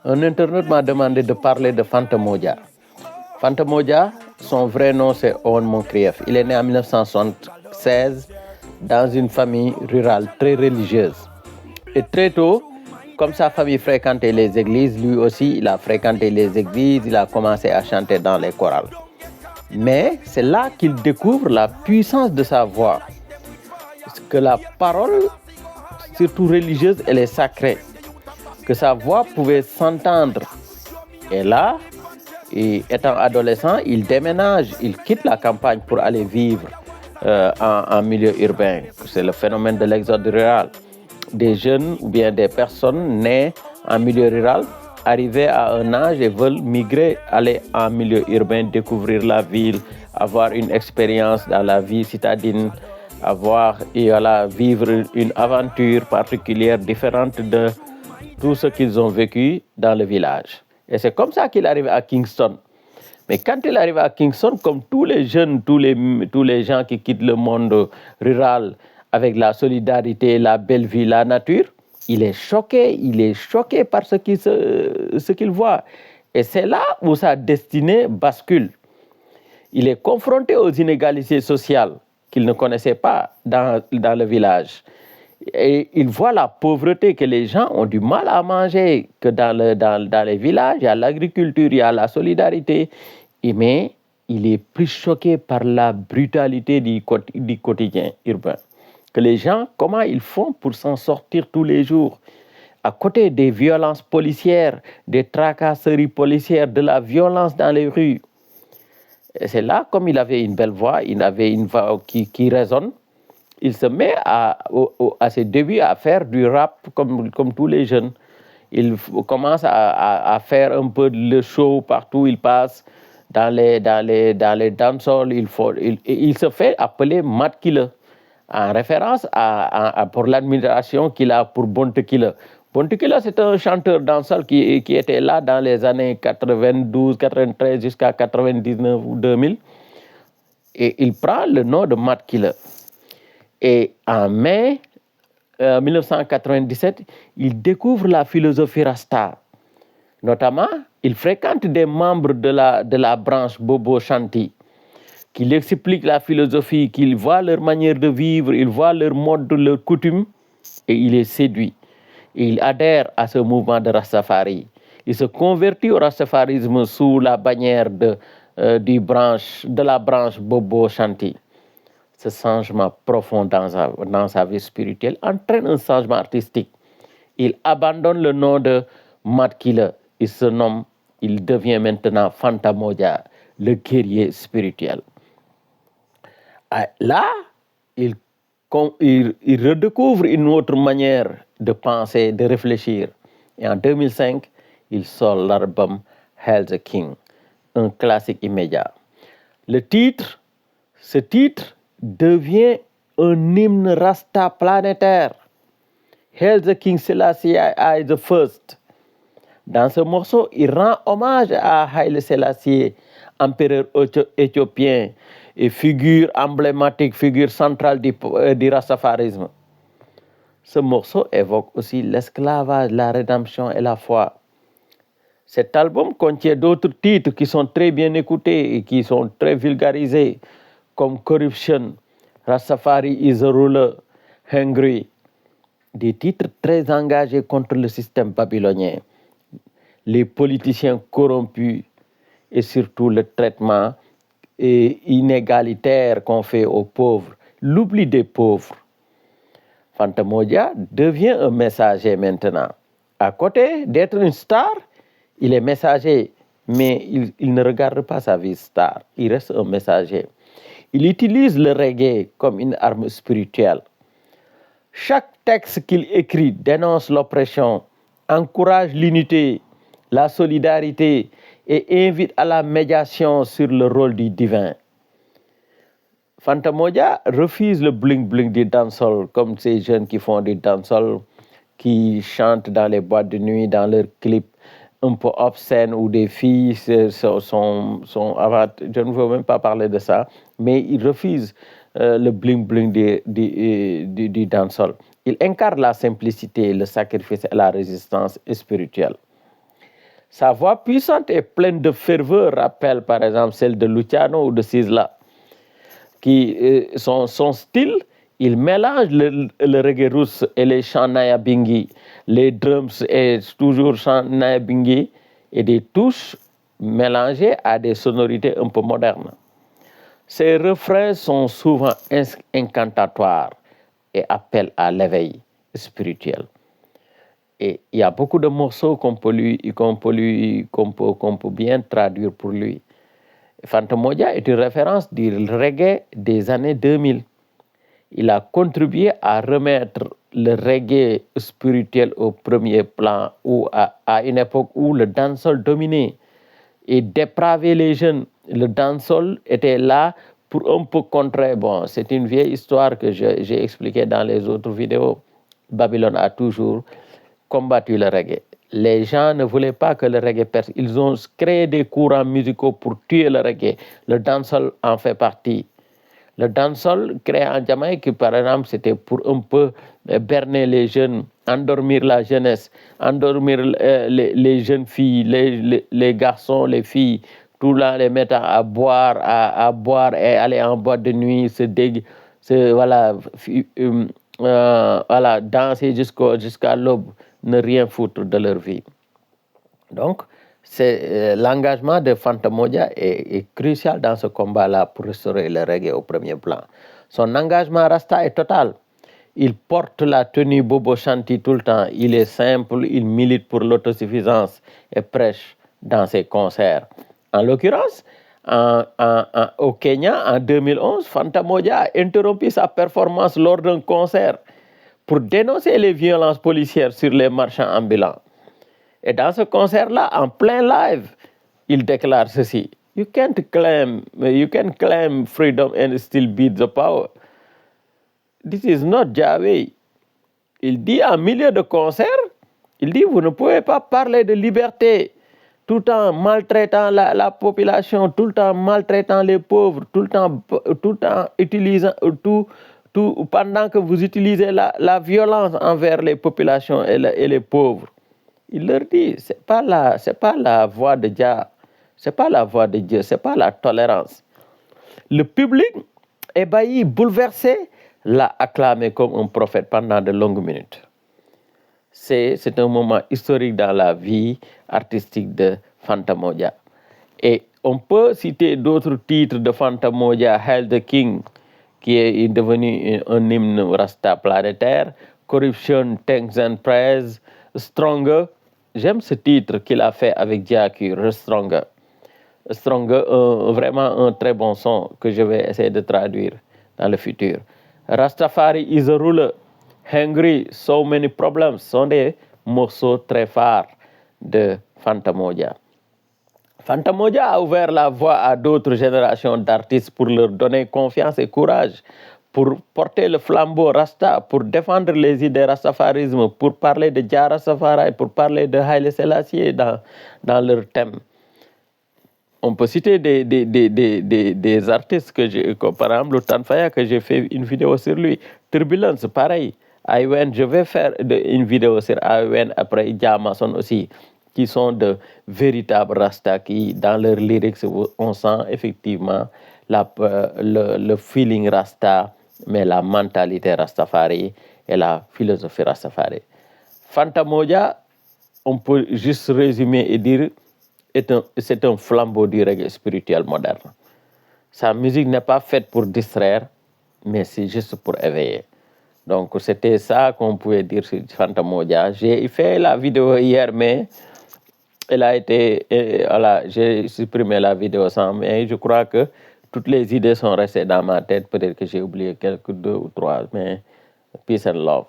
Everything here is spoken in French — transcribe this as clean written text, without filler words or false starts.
Un internaute m'a demandé de parler de Fanta Modja. Fanta Modja, son vrai nom c'est Owen Moncrief. Il est né en 1976 dans une famille rurale très religieuse. Et très tôt, comme sa famille fréquentait les églises, lui aussi il a fréquenté les églises, il a commencé à chanter dans les chorales. Mais c'est là qu'il découvre la puissance de sa voix. Parce que la parole, surtout religieuse, elle est sacrée. Que sa voix pouvait s'entendre. Et là, étant adolescent, il déménage, il quitte la campagne pour aller vivre en milieu urbain. C'est le phénomène de l'exode rural. Des jeunes ou bien des personnes nées en milieu rural arrivés à un âge et veulent migrer, aller en milieu urbain, découvrir la ville, avoir une expérience dans la vie citadine, vivre une aventure particulière différente de tout ce qu'ils ont vécu dans le village. Et c'est comme ça qu'il arrive à Kingston. Mais quand il arrive à Kingston, comme tous les jeunes, tous les gens qui quittent le monde rural avec la solidarité, la belle vie, la nature, il est choqué par ce qu'il voit. Et c'est là où sa destinée bascule. Il est confronté aux inégalités sociales qu'il ne connaissait pas dans le village. Et il voit la pauvreté, que les gens ont du mal à manger, que dans les villages, il y a l'agriculture, il y a la solidarité. Mais il est plus choqué par la brutalité du quotidien urbain. Que les gens, comment ils font pour s'en sortir tous les jours? À côté des violences policières, des tracasseries policières, de la violence dans les rues. Et c'est là, comme il avait une belle voix, il avait une voix qui résonne, il se met à ses débuts à faire du rap comme tous les jeunes. Il commence à faire un peu le show partout où il passe, dans les dancehall. Il se fait appeler Mad Killer, en référence pour l'admiration qu'il a pour Bounty Killer. Bounty Killer, c'est un chanteur dancehall qui était là dans les années 92, 93 jusqu'à 99 ou 2000. Et il prend le nom de Mad Killer. Et en mai 1997, il découvre la philosophie Rasta. Notamment, il fréquente des membres de la branche Bobo Shanti, qui lui expliquent la philosophie, qu'il voit leur manière de vivre, il voit leur mode, leur coutume, et il est séduit. Et il adhère à ce mouvement de Rastafari. Il se convertit au rastafarisme sous la bannière de la branche Bobo Shanti. Ce changement profond dans sa vie spirituelle entraîne un changement artistique. Il abandonne le nom de Mad Killer. Il devient maintenant Fanta Modja, le guerrier spirituel. Là, il redécouvre une autre manière de penser, de réfléchir. Et en 2005, il sort l'album Hail the King, un classique immédiat. Ce titre devient un hymne rasta planétaire. Hail the King Selassie I the First. Dans ce morceau, il rend hommage à Haile Selassie, empereur éthiopien et figure emblématique, figure centrale du rastafarisme. Ce morceau évoque aussi l'esclavage, la rédemption et la foi. Cet album contient d'autres titres qui sont très bien écoutés et qui sont très vulgarisés, comme Corruption, Rastafari is a Ruler, Hungry. Des titres très engagés contre le système babylonien, les politiciens corrompus et surtout le traitement inégalitaire qu'on fait aux pauvres, l'oubli des pauvres. Fanta Modja devient un messager maintenant. À côté d'être une star, il est messager, mais il ne regarde pas sa vie star. Il reste un messager. Il utilise le reggae comme une arme spirituelle. Chaque texte qu'il écrit dénonce l'oppression, encourage l'unité, la solidarité et invite à la médiation sur le rôle du divin. Fanta Modja refuse le bling-bling du dancehall, comme ces jeunes qui font du dancehall, qui chantent dans les boîtes de nuit, dans leurs clips un peu obscènes, où des filles sont je ne veux même pas parler de ça, mais ils refusent le bling-bling du dancehall. Il incarne la simplicité, le sacrifice et la résistance spirituelle. Sa voix puissante et pleine de ferveur rappelle par exemple celle de Luciano ou de Sizzla, son style, il mélange le reggae russe et les chants Nyabinghi, les drums et toujours chants Nyabinghi et des touches mélangées à des sonorités un peu modernes. Ses refrains sont souvent incantatoires et appellent à l'éveil spirituel. Et il y a beaucoup de morceaux qu'on peut bien traduire pour lui. Fanta Mojah est une référence du reggae des années 2000. Il a contribué à remettre le reggae spirituel au premier plan ou à une époque où le dancehall dominait et dépravait les jeunes. Le dancehall était là pour un peu contrer. Bon, c'est une vieille histoire que j'ai expliquée dans les autres vidéos. Babylone a toujours combattu le reggae. Les gens ne voulaient pas que le reggae perce. Ils ont créé des courants musicaux pour tuer le reggae. Le dancehall en fait partie. Le dancehall créé en Jamaïque, par exemple, c'était pour un peu berner les jeunes, endormir la jeunesse, endormir les jeunes filles, les garçons, les filles, tout là, les mettre à boire et aller en boîte de nuit, voilà, danser jusqu'à l'aube, ne rien foutre de leur vie. Donc, l'engagement de Fanta Mojah est crucial dans ce combat-là pour restaurer le reggae au premier plan. Son engagement Rasta est total. Il porte la tenue Bobo Shanti tout le temps. Il est simple, il milite pour l'autosuffisance et prêche dans ses concerts. En l'occurrence, au Kenya, en 2011, Fanta Mojah a interrompu sa performance lors d'un concert pour dénoncer les violences policières sur les marchands ambulants. Et dans ce concert-là, en plein live, il déclare ceci: You can claim freedom and still beat the power. This is not Yahweh. Il dit en milieu de concert, il dit vous ne pouvez pas parler de liberté tout en maltraitant la population, tout le temps maltraitant les pauvres, tout le temps utilisant pendant que vous utilisez la violence envers les populations et les pauvres. Il leur dit, c'est pas la voix de Dieu, c'est pas la voix de Dieu, c'est pas la tolérance. Le public, ébahi, bouleversé, l'a acclamé comme un prophète pendant de longues minutes. C'est un moment historique dans la vie artistique de Fanta Mojah. Et on peut citer d'autres titres de Fanta Mojah, Hail the King, qui est devenu un hymne rasta planétaire, Corruption, Thanks and Praise, Stronger. J'aime ce titre qu'il a fait avec Diaky, Stronger. Stronger, vraiment un très bon son que je vais essayer de traduire dans le futur. Rastafari is a ruler. Hungry, so many problems sont des morceaux très phares de Fanta Mojah. Fanta Mojah a ouvert la voie à d'autres générations d'artistes pour leur donner confiance et courage, pour porter le flambeau Rasta, pour défendre les idées rastafarisme, pour parler de Jah Rastafari, pour parler de Haile Selassie dans leur thème. On peut citer des artistes comme par exemple Tanfaya, que j'ai fait une vidéo sur lui. Turbulence, pareil. Iwen, je vais faire une vidéo sur Iwen après Jamason aussi, qui sont de véritables Rasta, qui dans leurs lyrics, on sent effectivement le feeling Rasta, mais la mentalité Rastafari et la philosophie Rastafari. Fanta Mojah, on peut juste résumer et dire, c'est un flambeau du reggae spirituel moderne. Sa musique n'est pas faite pour distraire, mais c'est juste pour éveiller. Donc c'était ça qu'on pouvait dire sur Fanta Mojah. J'ai fait la vidéo hier, mais elle a été, voilà, j'ai supprimé la vidéo sans, mais je crois que toutes les idées sont restées dans ma tête. Peut-être que j'ai oublié quelques 2 ou 3, mais peace and love.